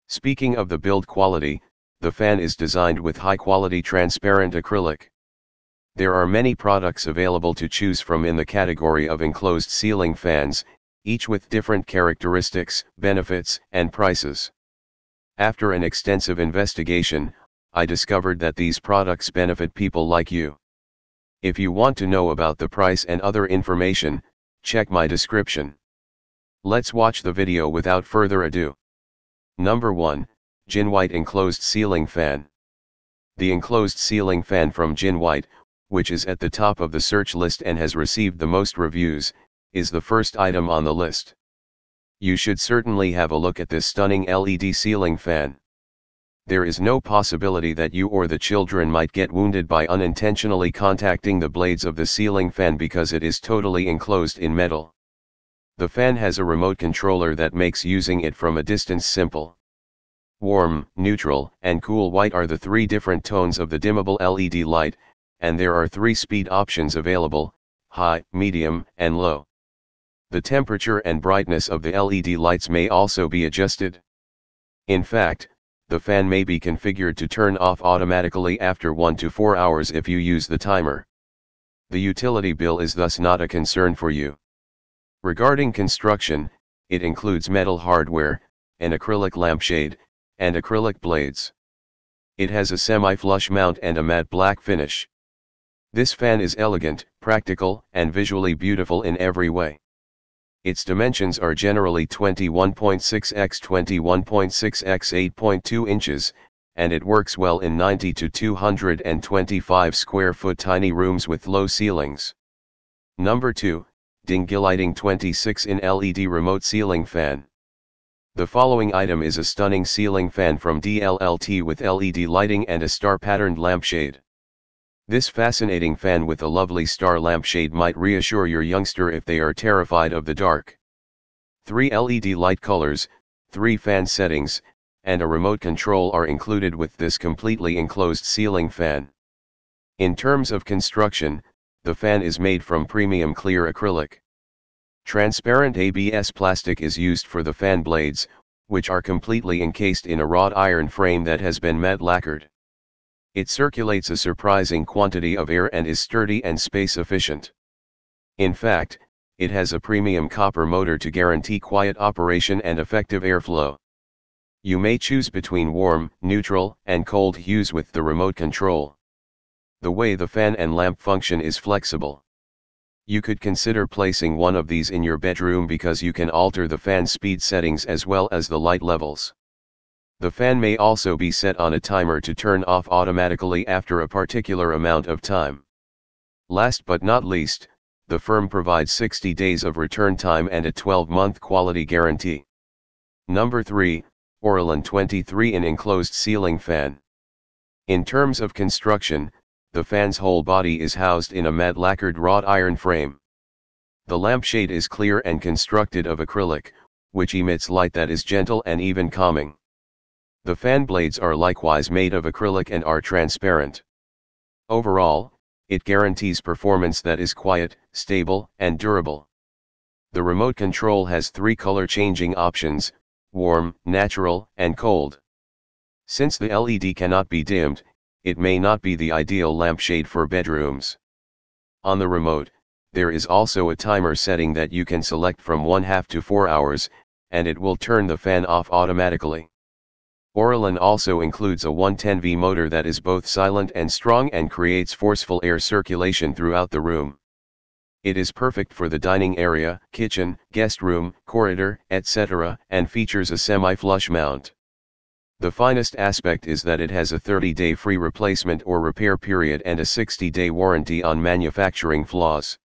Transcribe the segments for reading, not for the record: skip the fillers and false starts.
Speaking of the build quality, the fan is designed with high-quality transparent acrylic. There are many products available to choose from in the category of enclosed ceiling fans, each with different characteristics, benefits, and prices. After an extensive investigation, I discovered that these products benefit people like you. If you want to know about the price and other information, check my description. Let's watch the video without further ado. Number 1, Jinweite Enclosed Ceiling Fan. The enclosed ceiling fan from Jinweite, which is at the top of the search list and has received the most reviews, is the first item on the list. You should certainly have a look at this stunning LED ceiling fan. There is no possibility that you or the children might get wounded by unintentionally contacting the blades of the ceiling fan because it is totally enclosed in metal. The fan has a remote controller that makes using it from a distance simple. Warm, neutral, and cool white are the three different tones of the dimmable LED light, and there are 3 speed options available: high, medium, and low. The temperature and brightness of the LED lights may also be adjusted. In fact, the fan may be configured to turn off automatically after 1 to 4 hours if you use the timer. The utility bill is thus not a concern for you. Regarding construction, it includes metal hardware, an acrylic lampshade, and acrylic blades. It has a semi-flush mount and a matte black finish. This fan is elegant, practical, and visually beautiful in every way. Its dimensions are generally 21.6 x 21.6 x 8.2 inches, and it works well in 90 to 225 square foot tiny rooms with low ceilings. Number 2, DINGLILIGHTING 26-in LED Remote Ceiling Fan. The following item is a stunning ceiling fan from DLLT with LED lighting and a star-patterned lampshade. This fascinating fan with a lovely star lampshade might reassure your youngster if they are terrified of the dark. 3 LED light colors, 3 fan settings, and a remote control are included with this completely enclosed ceiling fan. In terms of construction, the fan is made from premium clear acrylic. Transparent ABS plastic is used for the fan blades, which are completely encased in a wrought iron frame that has been matte lacquered. It circulates a surprising quantity of air and is sturdy and space efficient. In fact, it has a premium copper motor to guarantee quiet operation and effective airflow. You may choose between warm, neutral, and cold hues with the remote control. The way the fan and lamp function is flexible. You could consider placing one of these in your bedroom because you can alter the fan speed settings as well as the light levels. The fan may also be set on a timer to turn off automatically after a particular amount of time. Last but not least, the firm provides 60 days of return time and a 12-month quality guarantee. Number 3, Orillon 23-in Enclosed Ceiling Fan. In terms of construction, the fan's whole body is housed in a matte lacquered wrought iron frame. The lampshade is clear and constructed of acrylic, which emits light that is gentle and even calming. The fan blades are likewise made of acrylic and are transparent. Overall, it guarantees performance that is quiet, stable, and durable. The remote control has 3 color changing options: warm, natural, and cold. Since the LED cannot be dimmed, it may not be the ideal lampshade for bedrooms. On the remote, there is also a timer setting that you can select from 1/2 to 4 hours, and it will turn the fan off automatically. Orillon also includes a 110V motor that is both silent and strong and creates forceful air circulation throughout the room. It is perfect for the dining area, kitchen, guest room, corridor, etc., and features a semi-flush mount. The finest aspect is that it has a 30-day free replacement or repair period and a 60-day warranty on manufacturing flaws.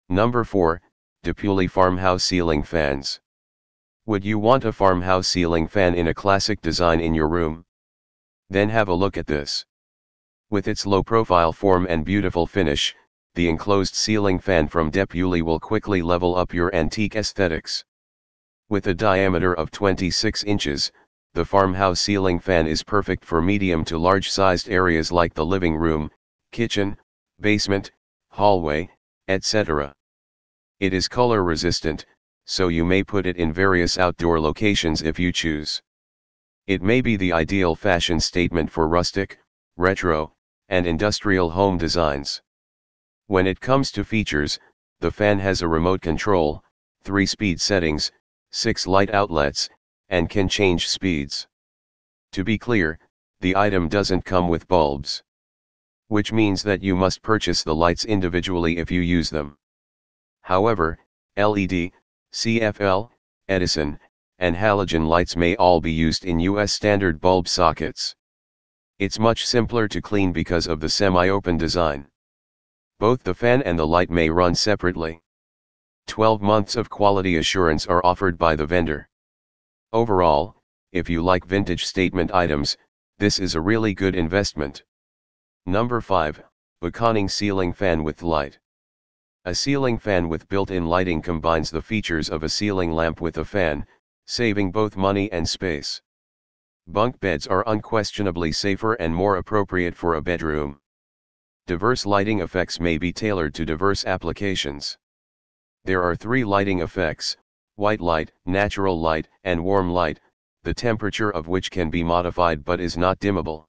Number 4, Depuley Farmhouse Ceiling Fans. Would you want a farmhouse ceiling fan in a classic design in your room? Then have a look at this. With its low-profile form and beautiful finish, the enclosed ceiling fan from Depuley will quickly level up your antique aesthetics. With a diameter of 26 inches, the farmhouse ceiling fan is perfect for medium to large-sized areas like the living room, kitchen, basement, hallway, etc. It is color-resistant, so you may put it in various outdoor locations if you choose. It may be the ideal fashion statement for rustic, retro, and industrial home designs. When it comes to features, the fan has a remote control, 3 speed settings, 6 light outlets, and can change speeds. To be clear, the item doesn't come with bulbs, which means that you must purchase the lights individually if you use them. However, LED, CFL, Edison, and halogen lights may all be used in US standard bulb sockets. It's much simpler to clean because of the semi-open design. Both the fan and the light may run separately. 12 months of quality assurance are offered by the vendor. Overall, if you like vintage statement items, this is a really good investment. Number 5, OUKANING Ceiling Fan with Light. A ceiling fan with built-in lighting combines the features of a ceiling lamp with a fan, saving both money and space. Bunk beds are unquestionably safer and more appropriate for a bedroom. Diverse lighting effects may be tailored to diverse applications. There are 3 lighting effects: white light, natural light, and warm light, the temperature of which can be modified but is not dimmable.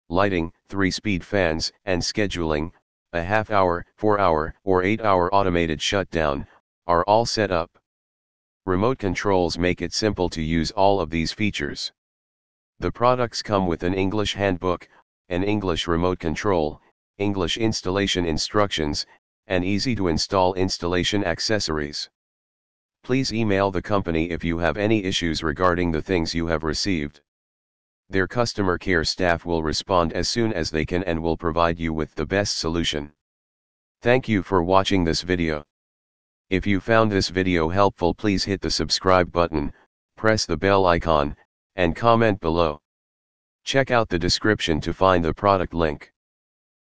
Lighting, 3-speed fans, and scheduling, a half-hour, 4-hour, or 8-hour automated shutdown, are all set up. Remote controls make it simple to use all of these features. The products come with an English handbook, an English remote control, English installation instructions, and easy-to-install installation accessories. Please email the company if you have any issues regarding the things you have received. Their customer care staff will respond as soon as they can and will provide you with the best solution. Thank you for watching this video. If you found this video helpful, please hit the subscribe button, press the bell icon, and comment below. Check out the description to find the product link.